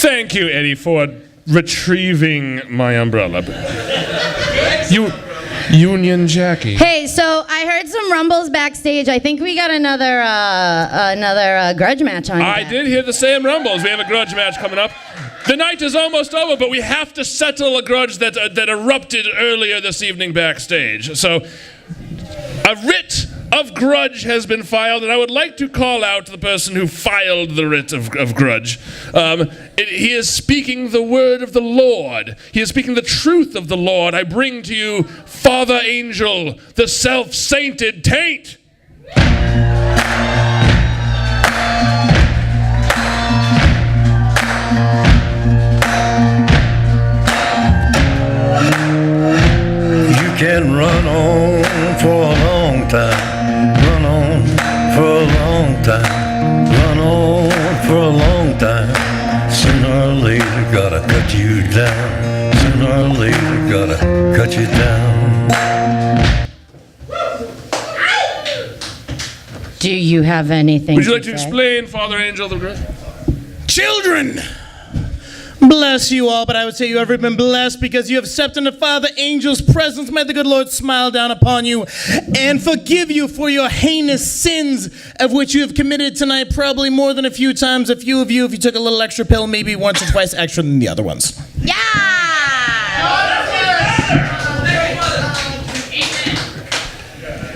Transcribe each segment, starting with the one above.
Thank you, Eddie, for retrieving my umbrella. Union Jackie. Hey, so I heard some rumbles backstage. I think we got another grudge match on. I did hear the same rumbles. We have a grudge match coming up. The night is almost over, but we have to settle a grudge that erupted earlier this evening backstage. So, a writ of grudge has been filed, and I would like to call out the person who filed the writ of grudge. He is speaking the word of the Lord. He is speaking the truth of the Lord. I bring to you Father Angel, the self-sainted Taint. You can run on for a long time. Run on for a long time. Run on for a long time. Sooner or later, gotta cut you down. Sooner or later, gotta cut you down. Do you have anything? Would you like to explain, Father Angel, the grudge? Children! Bless you all, but I would say you have been blessed because you have stepped into Father Angel's presence. May the good Lord smile down upon you and forgive you for your heinous sins of which you have committed tonight, probably more than a few times. A few of you, if you took a little extra pill, maybe once or twice extra than the other ones. Yeah!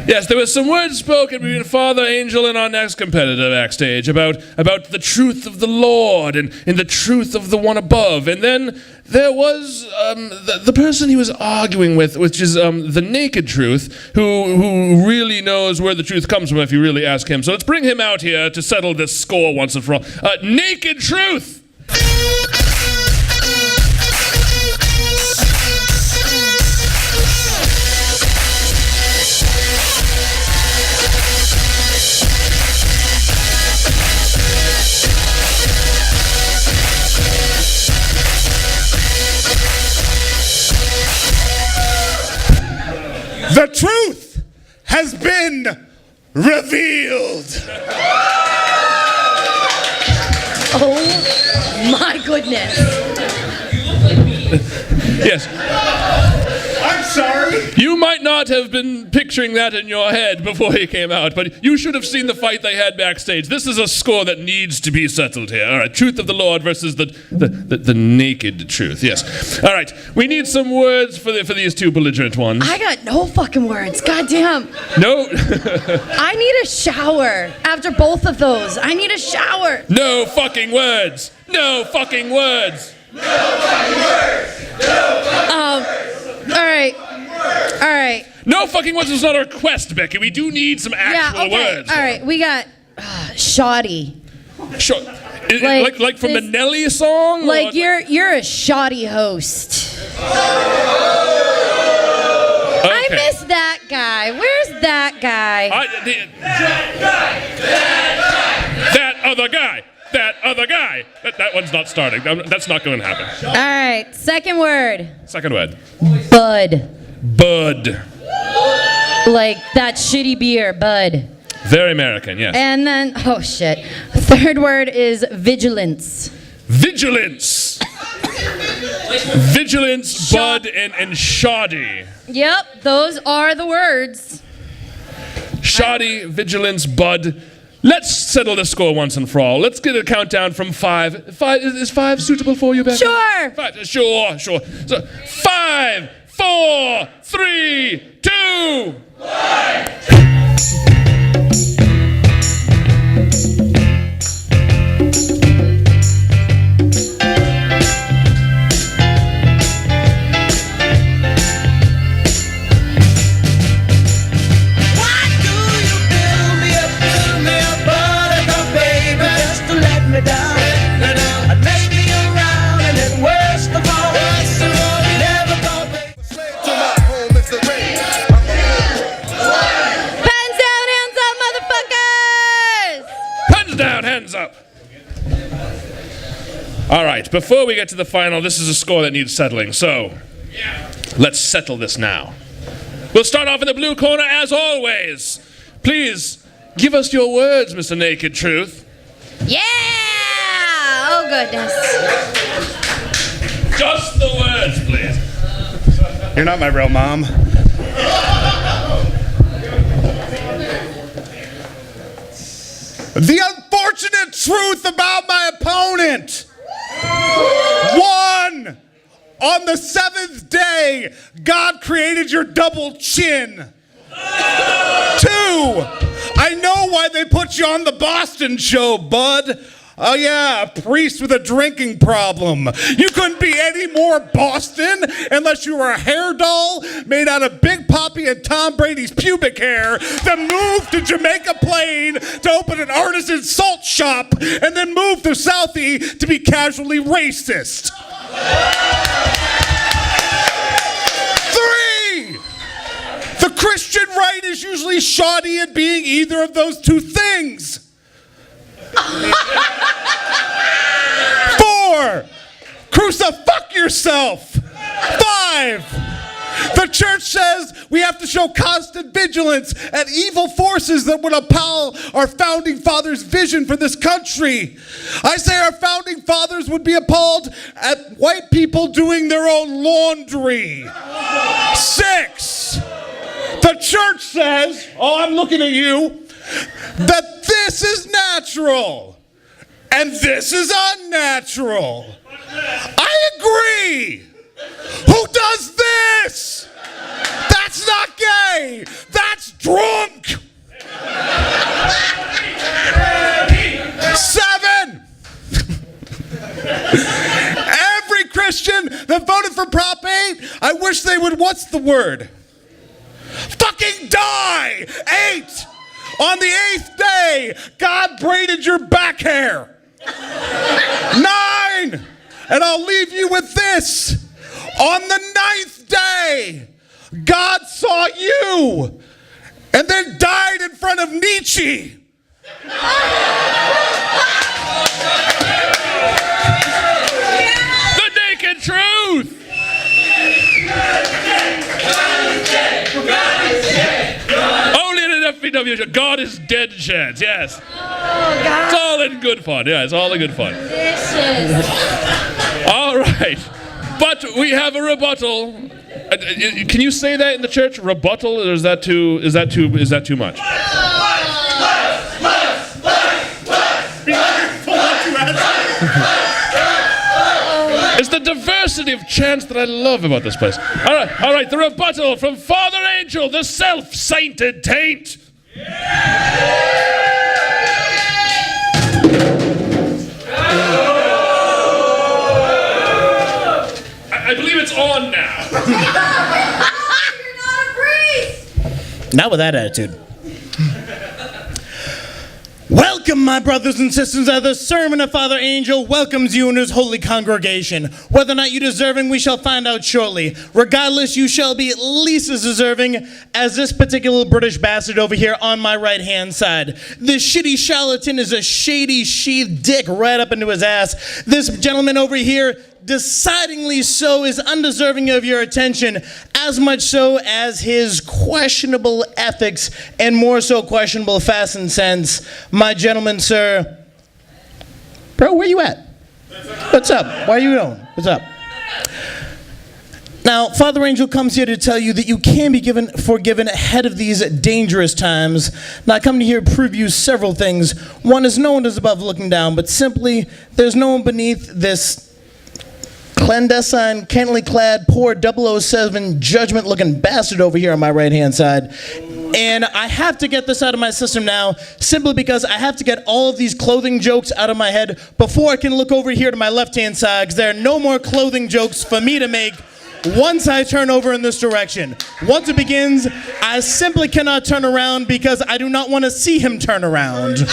Yes, there was some words spoken between Father Angel and our next competitor backstage about the truth of the Lord and the truth of the one above. And then there was the person he was arguing with, which is the naked truth, who really knows where the truth comes from if you really ask him. So let's bring him out here to settle this score once and for all. Naked Truth! The truth has been revealed. Oh my goodness. Yes. I'm sorry. You might not have been picturing that in your head before he came out, but you should have seen the fight they had backstage. This is a score that needs to be settled here. All right, truth of the Lord versus the naked truth. Yes. All right, we need some words for these two belligerent ones. I got no fucking words. Goddamn. No. I need a shower after both of those. I need a shower. No fucking words. No fucking words. No fucking words. No fucking words. All right. No fucking words is not a request, Becky. We do need some actual words. All right, we got shoddy. Sure. Like from the Nelly song? Like you're a shoddy host. Okay. I miss that guy. Where's that guy? That other guy. That other guy. That one's not starting. That's not going to happen. All right, second word. Second word. Bud. Bud. Like that shitty beer, Bud. Very American, yes. And then, oh shit. Third word is vigilance. Vigilance. Vigilance, Bud, and shoddy. Yep, those are the words. Shoddy, vigilance, Bud. Let's settle the score once and for all. Let's get a countdown from 5. Is 5 suitable for you, Becky? Sure. 5, sure. So 5, 4, 3, 2, 1. Hands up. All right, before we get to the final, this is a score that needs settling, so let's settle this now. We'll start off in the blue corner as always. Please, give us your words, Mr. Naked Truth. Yeah! Oh goodness. Just the words, please. You're not my real mom. The unfortunate truth about my opponent. 1. On the 7th day, God created your double chin. 2. I know why they put you on the Boston show, bud. Oh yeah, a priest with a drinking problem. You couldn't be any more Boston unless you were a hair doll made out of Big Papi and Tom Brady's pubic hair that moved to Jamaica Plain to open an artisan salt shop and then moved to Southie to be casually racist. 3. The Christian right is usually shoddy at being either of those two things. 4. Crucify yourself. 5. The church says we have to show constant vigilance at evil forces that would appall our founding fathers' vision for this country. I say our founding fathers would be appalled at white people doing their own laundry. 6. The church says, oh, I'm looking at you, that this is natural and this is unnatural. I agree. Who does this? That's not gay. That's drunk. 7. Every Christian that voted for Prop 8, I wish they would, what's the word? Fucking die. 8. On the 8th day, God braided your back hair. 9. And I'll leave you with this. On the 9th day, God saw you and then died in front of Nietzsche. The naked truth. Only in an FBW show. God is dead chance, yes. Oh, God. It's all in good fun, yeah, it's all in good fun. Vicious. All right, but we have a rebuttal. Can you say that in the church? Rebuttal, or is that too much? It's the diversity of chants that I love about this place. All right, the rebuttal from Father Angel, the self-sainted Taint. I believe it's on now. You're not a priest. Not with that attitude. Welcome, my brothers and sisters, as the sermon of Father Angel welcomes you in his holy congregation. Whether or not you deserving, we shall find out shortly. Regardless, you shall be at least as deserving as this particular British bastard over here on my right-hand side. This shitty charlatan is a shady sheathed dick right up into his ass. This gentleman over here, decidedly so, is undeserving of your attention, as much so as his questionable ethics and more so questionable fashion sense. My gentleman, sir. Bro, where you at? What's up? Why are you going? What's up? Now, Father Angel comes here to tell you that you can be forgiven ahead of these dangerous times. Now, I come to here to prove you several things. One is no one is above looking down, but simply there's no one beneath this clandestine, cantily clad, poor 007 judgment-looking bastard over here on my right-hand side. And I have to get this out of my system now, simply because I have to get all of these clothing jokes out of my head before I can look over here to my left-hand side, because there are no more clothing jokes for me to make once I turn over in this direction. Once it begins, I simply cannot turn around because I do not want to see him turn around.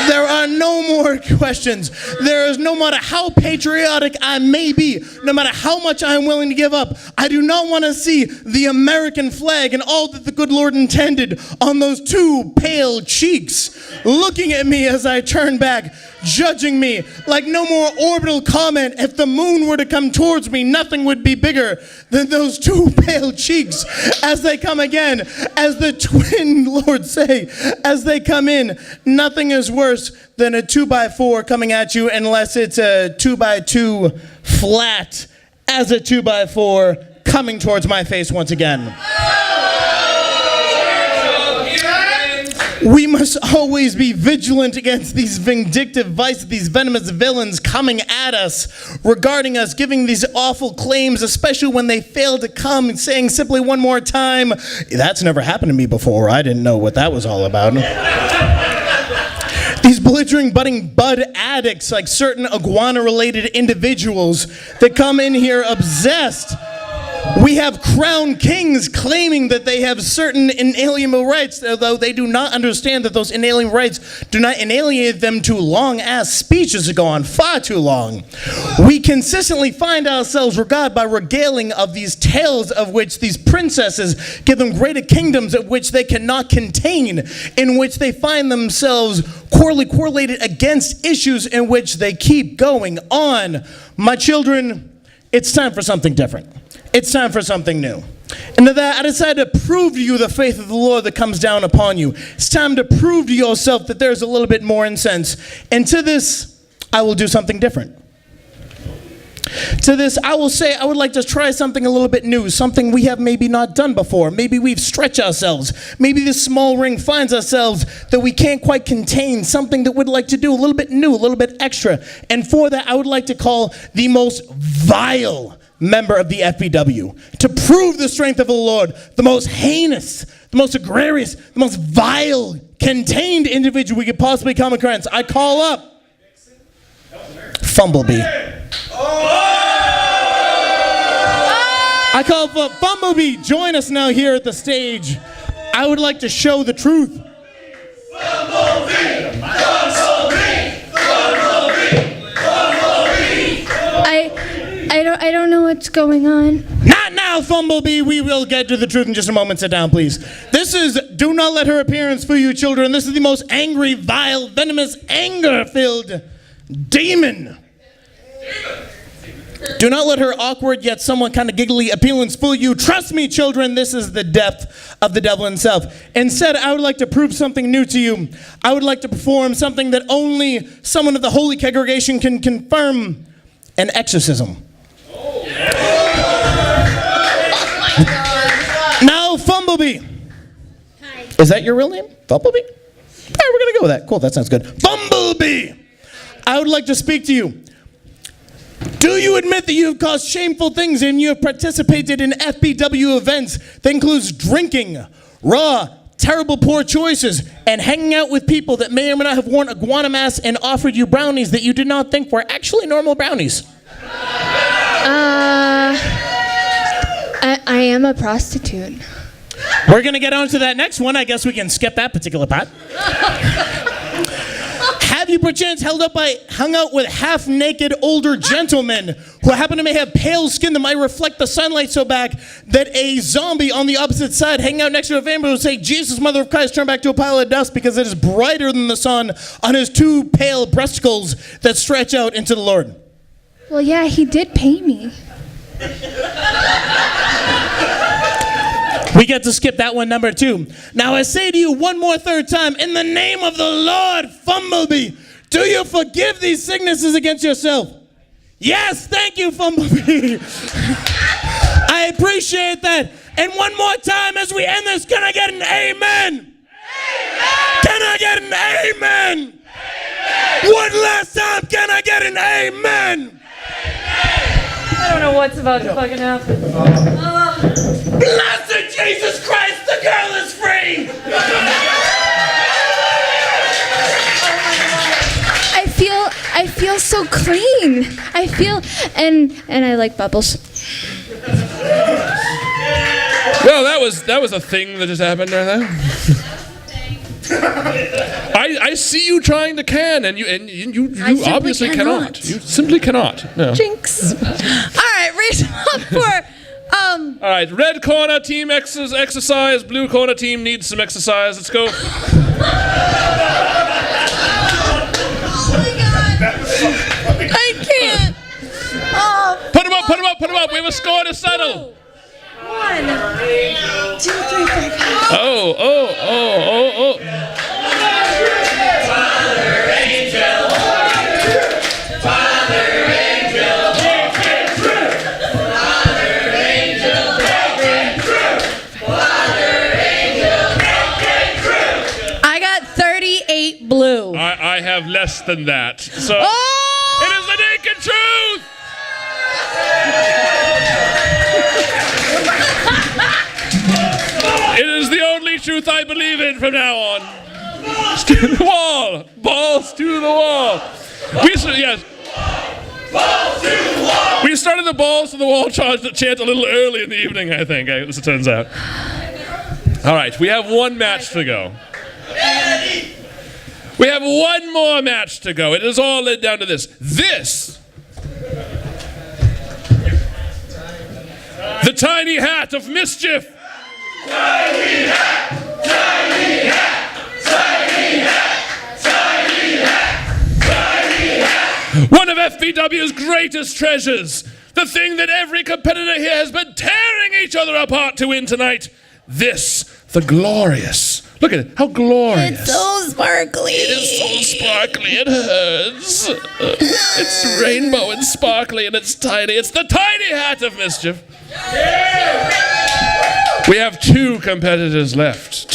There are no more questions. There is, no matter how patriotic I may be, no matter how much I am willing to give up, I do not want to see the American flag and all that the good Lord intended on those two pale cheeks looking at me as I turn back. judging me. Like no more orbital comment. If the moon were to come towards me, nothing would be bigger than those two pale cheeks as they come again. As the twin lords say, as they come in, nothing is worse than a 2x4 coming at you unless it's a 2x2 flat as a 2x4 coming towards my face once again. We must always be vigilant against these vindictive vices, these venomous villains coming at us, regarding us, giving these awful claims, especially when they fail to come and saying simply one more time, "That's never happened to me before. I didn't know what that was all about." These belligerent budding bud addicts, like certain iguana-related individuals that come in here obsessed. We have crown kings claiming that they have certain inalienable rights, although they do not understand that those inalienable rights do not alienate them to long-ass speeches that go on far too long. We consistently find ourselves regaled by regaling of these tales of which these princesses give them greater kingdoms of which they cannot contain, in which they find themselves correlated against issues in which they keep going on. My children, it's time for something different. It's time for something new. And to that, I decided to prove to you the faith of the Lord that comes down upon you. It's time to prove to yourself that there's a little bit more incense. And to this, I will do something different. To this, I will say I would like to try something a little bit new, something we have maybe not done before. Maybe we've stretched ourselves. Maybe this small ring finds ourselves that we can't quite contain, something that we'd like to do a little bit new, a little bit extra. And for that, I would like to call the most vile member of the FBW, to prove the strength of the Lord, the most heinous, the most egregious, the most vile, contained individual we could possibly come across. I call up Fumble Bee. I call for Fumble Bee. Join us now here at the stage. I would like to show the truth. Fumble Bee! Fumble Bee! Fumble Bee! Fumble Bee! I don't know what's going on. Not now, Fumble Bee. We will get to the truth in just a moment. Sit down, please. This is Do Not Let Her Appearance Fool You, Children. This is the most angry, vile, venomous, anger-filled demon. Do not let her awkward yet somewhat kind of giggly appearance fool you. Trust me, children, this is the depth of the devil himself. Instead, I would like to prove something new to you. I would like to perform something that only someone of the holy congregation can confirm: an exorcism. Oh my God. Now, Fumble Bee. Hi. Is that your real name? Fumble Bee? All right, we're going to go with that. Cool, that sounds good. Fumble Bee. I would like to speak to you. Do you admit that you have caused shameful things and you have participated in FBW events that includes drinking, raw, terrible poor choices, and hanging out with people that may or may not have worn iguana masks and offered you brownies that you did not think were actually normal brownies? I am a prostitute. We're going to get on to that next one. I guess we can skip that particular part. Have you perchance hung out with half-naked older gentlemen who happen to may have pale skin that might reflect the sunlight so back that a zombie on the opposite side hanging out next to a vampire will say, "Jesus, Mother of Christ, turn back to a pile of dust," because it is brighter than the sun on his two pale breasticles that stretch out into the Lord? Well, yeah, he did pay me. We get to skip that one, number 2. Now I say to you one more third time, in the name of the Lord, Fumble Bee, do you forgive these sicknesses against yourself? Yes, thank you, Fumble Bee. I appreciate that. And one more time as we end this, can I get an amen? Amen! Can I get an amen? Amen! One last time, can I get an amen? I don't know what's about to fucking happen. Blessed Jesus Christ, the girl is free! I feel so clean. I feel and I like bubbles. Well, that was a thing that just happened right there. I see you trying to can, and you obviously cannot. You simply cannot. No. Jinx. All right, raise up for. All right, red corner team exercise. Blue corner team needs some exercise. Let's go. Oh my God. I can't. Oh, Put him up, put him up, put him up. We have a score to settle. 1, 2, 3, 4, 5. Oh, oh, oh, oh, oh. I got 38 blue. I have less than that. So Oh! it is the naked truth. It is the only truth I believe in from now on. Balls to the wall. Balls to the wall. Yes. Balls to the wall! We started the balls to the wall chant a little early in the evening, I think, as it turns out. All right, we have one match to go. We have one more match to go. It is all led down to this. The tiny hat of mischief. Tiny hat! Tiny hat! Tiny hat! Tiny hat! Tiny hat! One of FBW's greatest treasures. The thing that every competitor here has been tearing each other apart to win tonight. The glorious. Look at it. How glorious. It's so sparkly. It is so sparkly. It hurts. It's rainbow and sparkly and it's tiny. It's the tiny hat of mischief. We have two competitors left.